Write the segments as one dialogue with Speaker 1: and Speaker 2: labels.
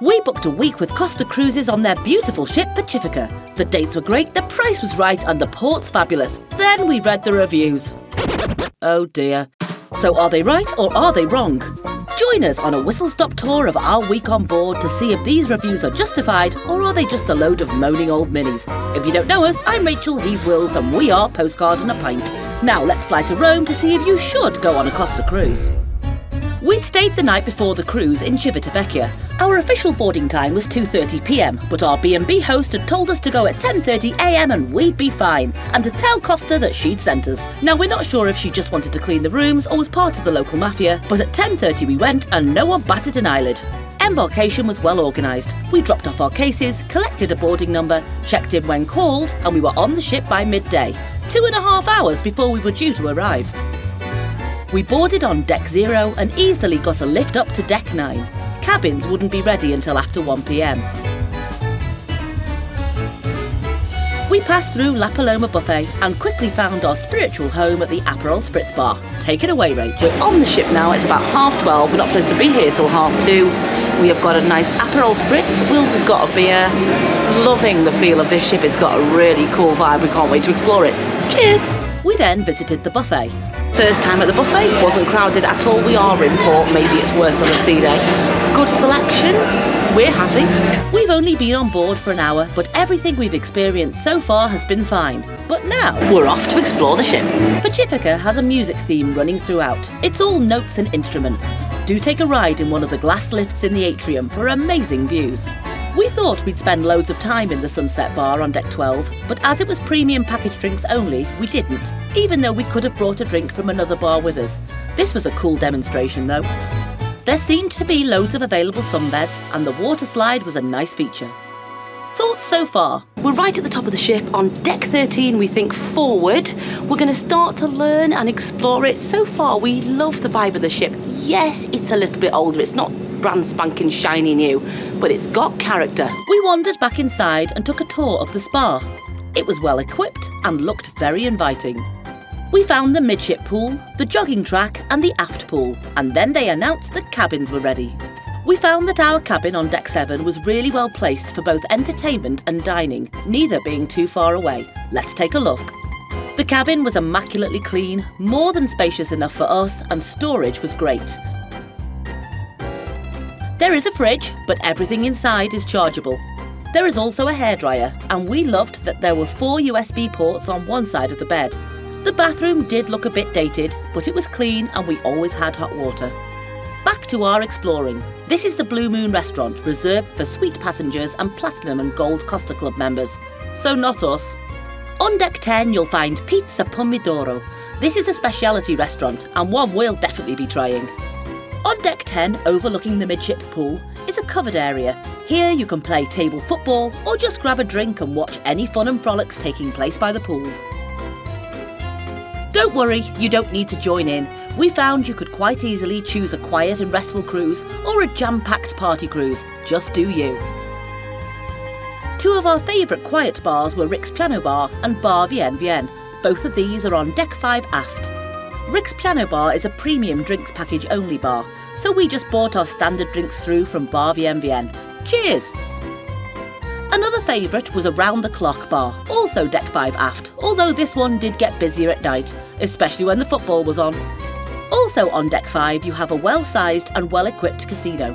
Speaker 1: We booked a week with Costa Cruises on their beautiful ship Pacifica. The dates were great, the price was right and the port's fabulous. Then we read the reviews. Oh dear. So are they right or are they wrong? Join us on a whistle-stop tour of our week on board to see if these reviews are justified or are they just a load of moaning old minis. If you don't know us, I'm Rachel, he's Wills, and we are Postcard and a Pint. Now let's fly to Rome to see if you should go on a Costa cruise. We'd stayed the night before the cruise in Civitavecchia. Our official boarding time was 2:30 p.m, but our B&B host had told us to go at 10:30 a.m. and we'd be fine, and to tell Costa that she'd sent us. Now we're not sure if she just wanted to clean the rooms or was part of the local mafia, but at 10:30 we went and no one batted an eyelid. Embarkation was well organised. We dropped off our cases, collected a boarding number, checked in when called, and we were on the ship by midday, 2.5 hours before we were due to arrive. We boarded on Deck 0 and easily got a lift up to Deck 9. Cabins wouldn't be ready until after 1 p.m. We passed through La Paloma Buffet and quickly found our spiritual home at the Aperol Spritz Bar. Take it away, Rachel. We're on the ship now, it's about 12:30. We're not supposed to be here till 2:30. We have got a nice Aperol Spritz. Wills has got a beer. Loving the feel of this ship, it's got a really cool vibe. We can't wait to explore it. Cheers! We then visited the buffet. First time at the buffet, wasn't crowded at all. We are in port, maybe it's worse on a sea day. Good selection, we're happy. We've only been on board for an hour, but everything we've experienced so far has been fine. But now, we're off to explore the ship. Pacifica has a music theme running throughout. It's all notes and instruments. Do take a ride in one of the glass lifts in the atrium for amazing views. We thought we'd spend loads of time in the Sunset Bar on Deck 12, but as it was premium package drinks only, we didn't, even though we could have brought a drink from another bar with us. This was a cool demonstration though. There seemed to be loads of available sunbeds, and the water slide was a nice feature. Thoughts so far? We're right at the top of the ship. On Deck 13 we think forward. We're going to start to learn and explore it. So far we love the vibe of the ship. Yes, it's a little bit older, it's not brand spanking shiny new, but it's got character. We wandered back inside and took a tour of the spa. It was well equipped and looked very inviting. We found the midship pool, the jogging track and the aft pool, and then they announced that cabins were ready. We found that our cabin on Deck 7 was really well placed for both entertainment and dining, neither being too far away. Let's take a look. The cabin was immaculately clean, more than spacious enough for us, and storage was great. There is a fridge, but everything inside is chargeable. There is also a hairdryer, and we loved that there were 4 USB ports on one side of the bed. The bathroom did look a bit dated, but it was clean and we always had hot water. Back to our exploring. This is the Blue Moon restaurant, reserved for suite passengers and Platinum and Gold Costa Club members. So not us. On Deck 10 you'll find Pizza Pomodoro. This is a speciality restaurant and one we'll definitely be trying. On Deck 10, overlooking the midship pool, is a covered area. Here you can play table football or just grab a drink and watch any fun and frolics taking place by the pool. Don't worry, you don't need to join in. We found you could quite easily choose a quiet and restful cruise or a jam-packed party cruise. Just do you. 2 of our favourite quiet bars were Rick's Piano Bar and Bar Vienne Vienne. Both of these are on Deck 5 aft. Rick's Piano Bar is a premium drinks package only bar, so we just bought our standard drinks through from Bar Vienne Vienne. Cheers! Another favourite was a Round the Clock bar, also Deck 5 aft, although this one did get busier at night, especially when the football was on. Also on Deck 5 you have a well-sized and well-equipped casino.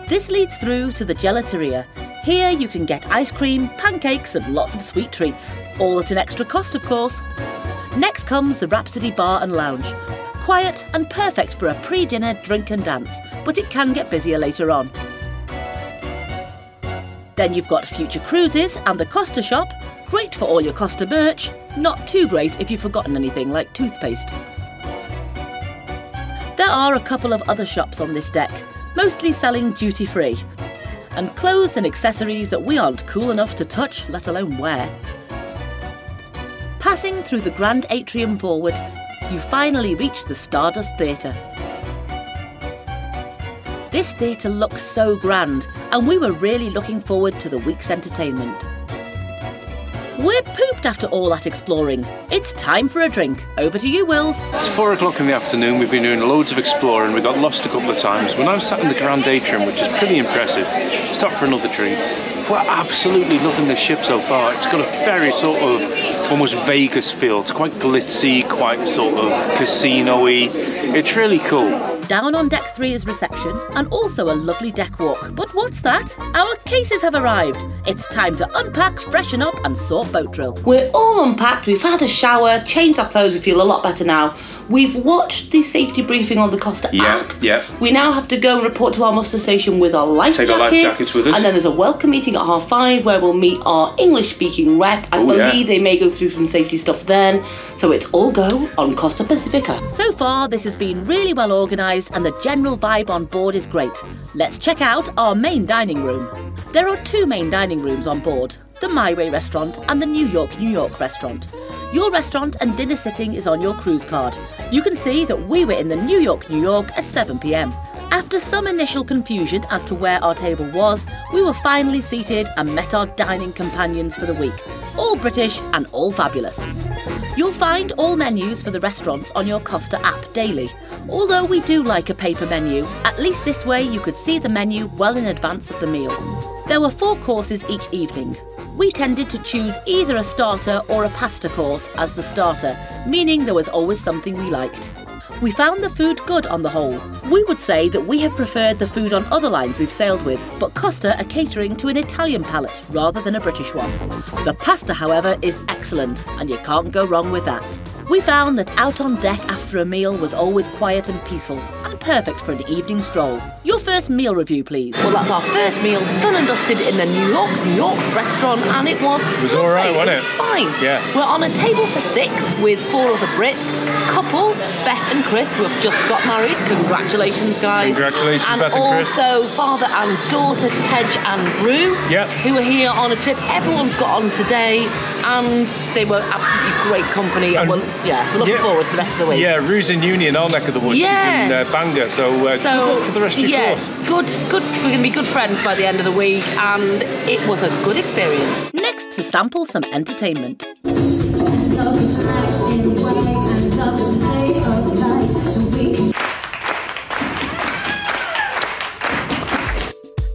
Speaker 1: This leads through to the gelateria. Here you can get ice cream, pancakes and lots of sweet treats, all at an extra cost of course. Next comes the Rhapsody Bar and Lounge. Quiet and perfect for a pre-dinner drink and dance, but it can get busier later on. Then you've got Future Cruises and the Costa Shop, great for all your Costa merch, not too great if you've forgotten anything like toothpaste. There are a couple of other shops on this deck, mostly selling duty-free, and clothes and accessories that we aren't cool enough to touch, let alone wear. Passing through the grand atrium forward, you finally reach the Stardust Theatre. This theatre looks so grand, and we were really looking forward to the week's entertainment. We're pooped after all that exploring. It's time for a drink. Over to you, Wills.
Speaker 2: It's 4 o'clock in the afternoon. We've been doing loads of exploring. We got lost a couple of times. We're now sat in the Grand Atrium, which is pretty impressive. Stop for another drink. We're absolutely loving this ship so far. It's got a very sort of almost Vegas feel. It's quite glitzy, quite sort of casino-y. It's really cool.
Speaker 1: Down on deck 3 is reception and also a lovely deck walk. But what's that? Our cases have arrived. It's time to unpack, freshen up and sort boat drill. We're all unpacked, we've had a shower, changed our clothes, we feel a lot better now. We've watched the safety briefing on the Costa app.
Speaker 2: Yeah.
Speaker 1: We now have to go and report to our muster station with our life jackets.
Speaker 2: Take our life jackets with us.
Speaker 1: And then there's a welcome meeting at 5:30 where we'll meet our English-speaking rep. I believe they may go through some safety stuff then. So it's all go on Costa Pacifica. So far, this has been really well organised and the general vibe on board is great. Let's check out our main dining room. There are 2 main dining rooms on board, the My Way restaurant and the New York restaurant. Your restaurant and dinner sitting is on your cruise card. You can see that we were in the New York at 7 p.m. After some initial confusion as to where our table was, we were finally seated and met our dining companions for the week. All British and all fabulous. You'll find all menus for the restaurants on your Costa app daily. Although we do like a paper menu, at least this way you could see the menu well in advance of the meal. There were 4 courses each evening. We tended to choose either a starter or a pasta course as the starter, meaning there was always something we liked. We found the food good on the whole. We would say that we have preferred the food on other lines we've sailed with, but Costa are catering to an Italian palate rather than a British one. The pasta, however, is excellent, and you can't go wrong with that. We found that out on deck after a meal was always quiet and peaceful, and perfect for an evening stroll. Your first meal review, please. Well, that's our first meal, done and dusted in the New York restaurant, and it was
Speaker 2: all right, wasn't it?
Speaker 1: It was fine.
Speaker 2: Yeah.
Speaker 1: We're on a table for 6 with 4 other Brits. Couple, Beth and Chris, who have just got married. Congratulations, guys.
Speaker 2: Congratulations, Beth and Chris.
Speaker 1: And also father and daughter, Tej and Rue, who are here on a trip. Everyone's got on today, and they were absolutely great company. And we're looking forward to the rest of the week.
Speaker 2: Yeah, Rue's in uni in our neck of the woods. She's in Bangor, so good luck for the rest of your course. Good.
Speaker 1: We're going to be good friends by the end of the week, and it was a good experience. Next, to sample some entertainment.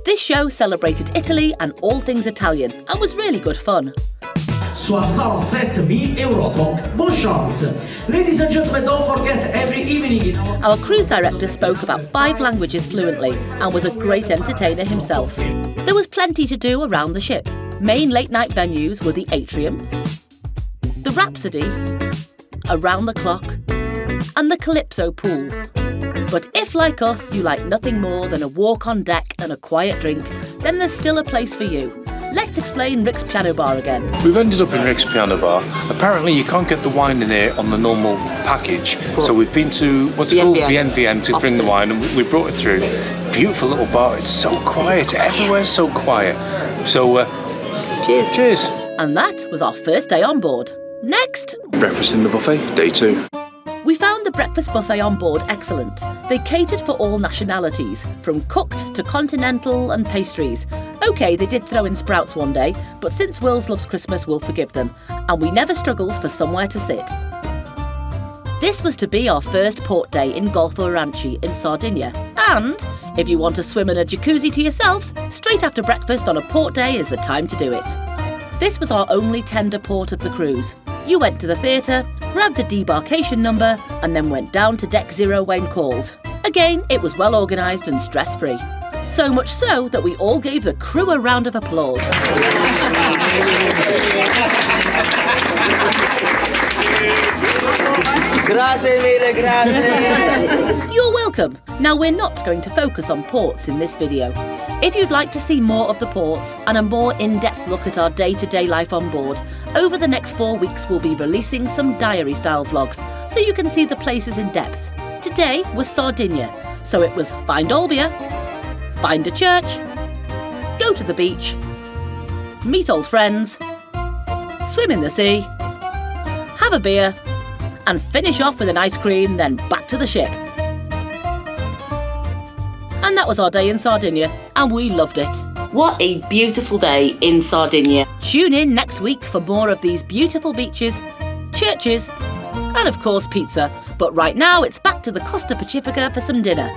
Speaker 1: This show celebrated Italy and all things Italian and was really good fun.
Speaker 3: 67,000 euro. Bonne chance. Ladies and gentlemen, don't forget every evening.
Speaker 1: Our cruise director spoke about 5 languages fluently and was a great entertainer himself. There was plenty to do around the ship. Main late night venues were the Atrium, the Rhapsody, Around the Clock, and the Calypso pool. But if, like us, you like nothing more than a walk on deck and a quiet drink, then there's still a place for you. Let's explain Rick's Piano Bar again.
Speaker 2: We've ended up in Rick's Piano Bar. Apparently you can't get the wine in here on the normal package. So we've been to, what's it called? The NVM to bring the wine, and we brought it through. Beautiful little bar. It's so quiet. Everywhere's so quiet. So,
Speaker 1: cheers.
Speaker 2: Cheers.
Speaker 1: And that was our first day on board. Next!
Speaker 2: Breakfast in the buffet, day 2.
Speaker 1: We found the breakfast buffet on board excellent. They catered for all nationalities, from cooked to continental and pastries. OK, they did throw in sprouts one day, but since Wills loves Christmas, we'll forgive them. And we never struggled for somewhere to sit. This was to be our first port day in Golfo Aranci in Sardinia. And if you want to swim in a jacuzzi to yourselves, straight after breakfast on a port day is the time to do it. This was our only tender port of the cruise. You went to the theatre, grabbed a debarkation number, and then went down to Deck 0 when called. Again, it was well organised and stress-free. So much so that we all gave the crew a round of applause.
Speaker 3: Grazie mille, grazie.
Speaker 1: You're welcome. Now, we're not going to focus on ports in this video. If you'd like to see more of the ports and a more in-depth look at our day-to-day life on board, over the next 4 weeks we'll be releasing some diary-style vlogs so you can see the places in depth. Today was Sardinia, so it was find Olbia, find a church, go to the beach, meet old friends, swim in the sea, have a beer, and finish off with an ice cream, then back to the ship. And that was our day in Sardinia, and we loved it. What a beautiful day in Sardinia. Tune in next week for more of these beautiful beaches, churches, and of course pizza. But right now it's back to the Costa Pacifica for some dinner.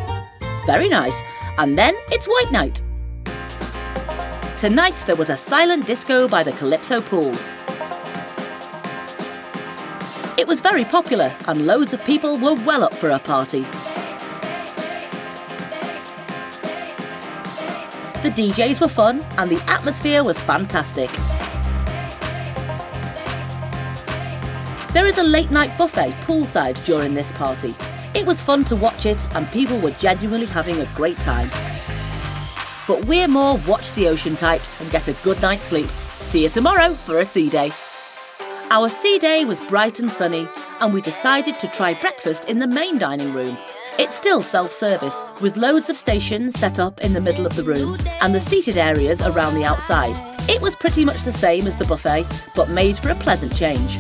Speaker 1: Very nice. And then it's white night. Tonight there was a silent disco by the Calypso pool. It was very popular and loads of people were well up for a party. The DJs were fun and the atmosphere was fantastic. There is a late night buffet poolside during this party. It was fun to watch it and people were genuinely having a great time. But we're more watch the ocean types and get a good night's sleep. See you tomorrow for a sea day. Our sea day was bright and sunny and we decided to try breakfast in the main dining room. It's still self-service, with loads of stations set up in the middle of the room and the seated areas around the outside. It was pretty much the same as the buffet, but made for a pleasant change.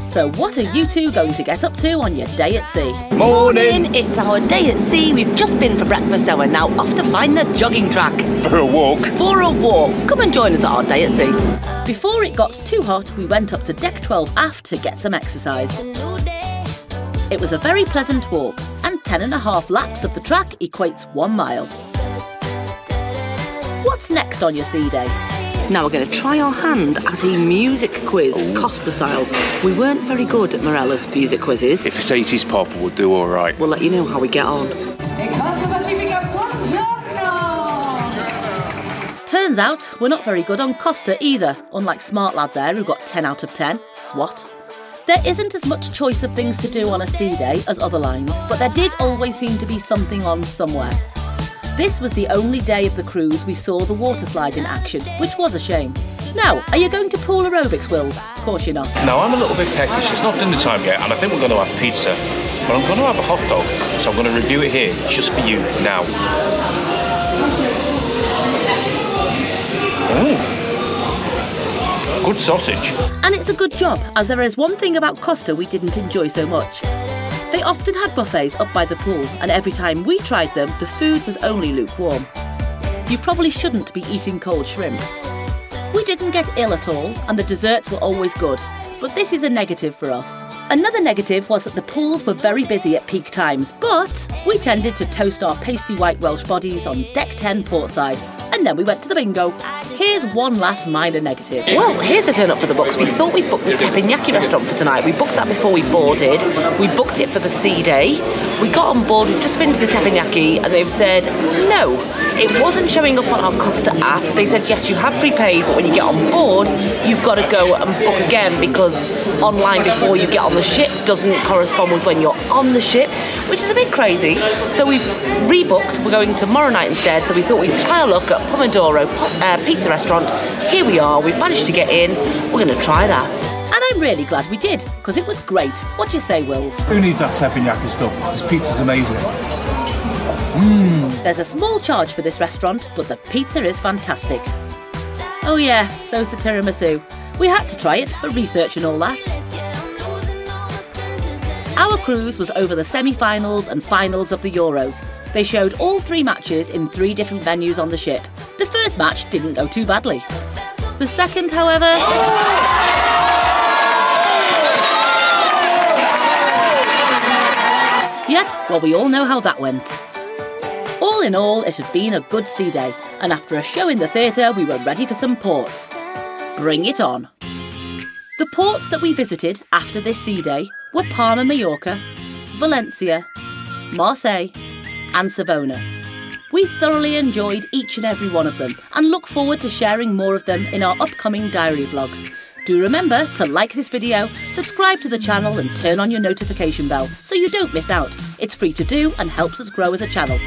Speaker 1: So what are you two going to get up to on your day at sea?
Speaker 2: Morning!
Speaker 1: It's our day at sea. We've just been for breakfast and we're now off to find the jogging track.
Speaker 2: For a walk.
Speaker 1: For a walk. Come and join us at our day at sea. Before it got too hot, we went up to deck 12 aft to get some exercise. It was a very pleasant walk, and 10.5 laps of the track equates 1 mile. What's next on your sea day? Now we're going to try our hand at a music quiz, Costa style. We weren't very good at Morella's music quizzes.
Speaker 2: If it's 80s pop, we'll do all right.
Speaker 1: We'll let you know how we get on.
Speaker 4: Costa Pacifica, buongiorno!
Speaker 1: Turns out we're not very good on Costa either, unlike Smart Lad there who got 10 out of 10, SWAT. There isn't as much choice of things to do on a sea day as other lines, but there did always seem to be something on somewhere. This was the only day of the cruise we saw the water slide in action, which was a shame. Now, are you going to pool aerobics, Wills? Of course you're not.
Speaker 2: No, I'm a little bit peckish. It's not dinner time yet, and I think we're going to have pizza. But I'm going to have a hot dog, so I'm going to review it here, just for you, now. Ooh. Good sausage.
Speaker 1: And it's a good job, as there is one thing about Costa we didn't enjoy so much. They often had buffets up by the pool, and every time we tried them, the food was only lukewarm. You probably shouldn't be eating cold shrimp. We didn't get ill at all, and the desserts were always good, but this is a negative for us. Another negative was that the pools were very busy at peak times, but we tended to toast our pasty white Welsh bodies on deck 10 portside, and then we went to the bingo. Here's one last minor negative. Well, here's a turn up for the books. We thought we'd booked the teppanyaki restaurant for tonight. We booked that before we boarded. We booked it for the sea day. We got on board, we've just been to the teppanyaki, and they've said, no, it wasn't showing up on our Costa app. They said, yes, you have prepaid, but when you get on board, you've got to go and book again because online before you get on the ship doesn't correspond with when you're on the ship, which is a bit crazy. So we've rebooked. We're going tomorrow night instead, so we thought we'd try a look at Pomodoro Pizza Restaurant. Here we are, we've managed to get in. We're going to try that. And I'm really glad we did, because it was great. What do you say, Wills?
Speaker 5: Who needs that teppanyaki stuff? This pizza's amazing.
Speaker 1: There's a small charge for this restaurant, but the pizza is fantastic. Oh yeah, so's the tiramisu. We had to try it for research and all that. Our cruise was over the semi-finals and finals of the Euros. They showed all 3 matches in 3 different venues on the ship. The first match didn't go too badly. The second, however... Yep, well, we all know how that went. All in all, it had been a good sea day, and after a show in the theatre, we were ready for some ports. Bring it on. The ports that we visited after this sea day were Palma, Mallorca, Valencia, Marseille and Savona. We thoroughly enjoyed each and every one of them and look forward to sharing more of them in our upcoming diary vlogs. Do remember to like this video, subscribe to the channel and turn on your notification bell so you don't miss out. It's free to do and helps us grow as a channel.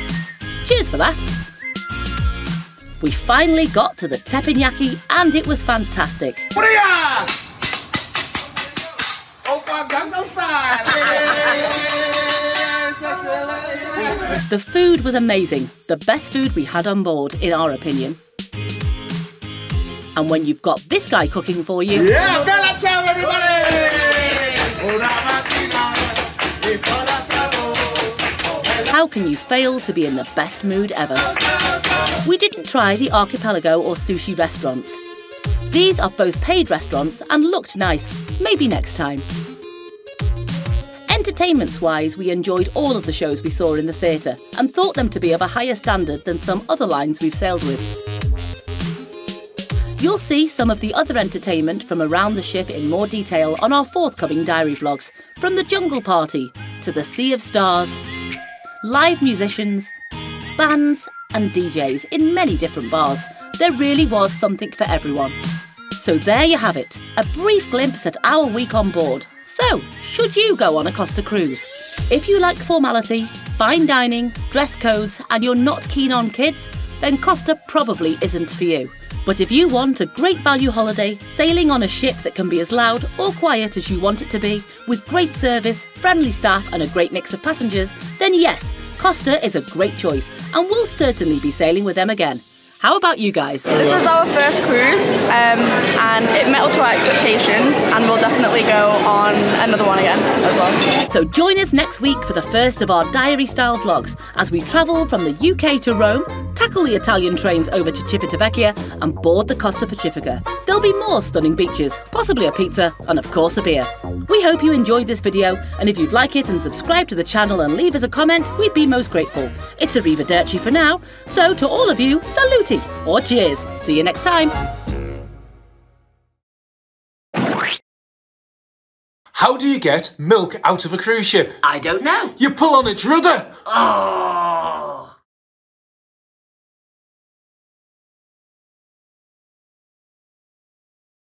Speaker 1: Cheers for that! We finally got to the teppanyaki and it was fantastic. The food was amazing, the best food we had on board, in our opinion. And when you've got this guy cooking for you...
Speaker 6: Yeah, Bella Ciao, everybody!
Speaker 1: How can you fail to be in the best mood ever? We didn't try the archipelago or sushi restaurants. These are both paid restaurants and looked nice. Maybe next time. Entertainments-wise, we enjoyed all of the shows we saw in the theatre and thought them to be of a higher standard than some other lines we've sailed with. You'll see some of the other entertainment from around the ship in more detail on our forthcoming diary vlogs, from the jungle party to the Sea of Stars, live musicians, bands and DJs in many different bars. There really was something for everyone. So there you have it, a brief glimpse at our week on board. So, should you go on a Costa cruise? If you like formality, fine dining, dress codes and you're not keen on kids, then Costa probably isn't for you. But if you want a great value holiday, sailing on a ship that can be as loud or quiet as you want it to be, with great service, friendly staff and a great mix of passengers, then yes, Costa is a great choice and we'll certainly be sailing with them again. How about you guys?
Speaker 7: This was our first cruise and it met up to our expectations, and we'll definitely go on another one again as well.
Speaker 1: So join us next week for the first of our diary style vlogs as we travel from the UK to Rome, tackle the Italian trains over to Civitavecchia and board the Costa Pacifica. There'll be more stunning beaches, possibly a pizza and of course a beer. We hope you enjoyed this video, and if you'd like it and subscribe to the channel and leave us a comment, we'd be most grateful. It's arrivederci for now, so to all of you, saluti or cheers. See you next time.
Speaker 2: How do you get milk out of a cruise ship?
Speaker 1: I don't know.
Speaker 2: You pull on its rudder.
Speaker 1: Oh.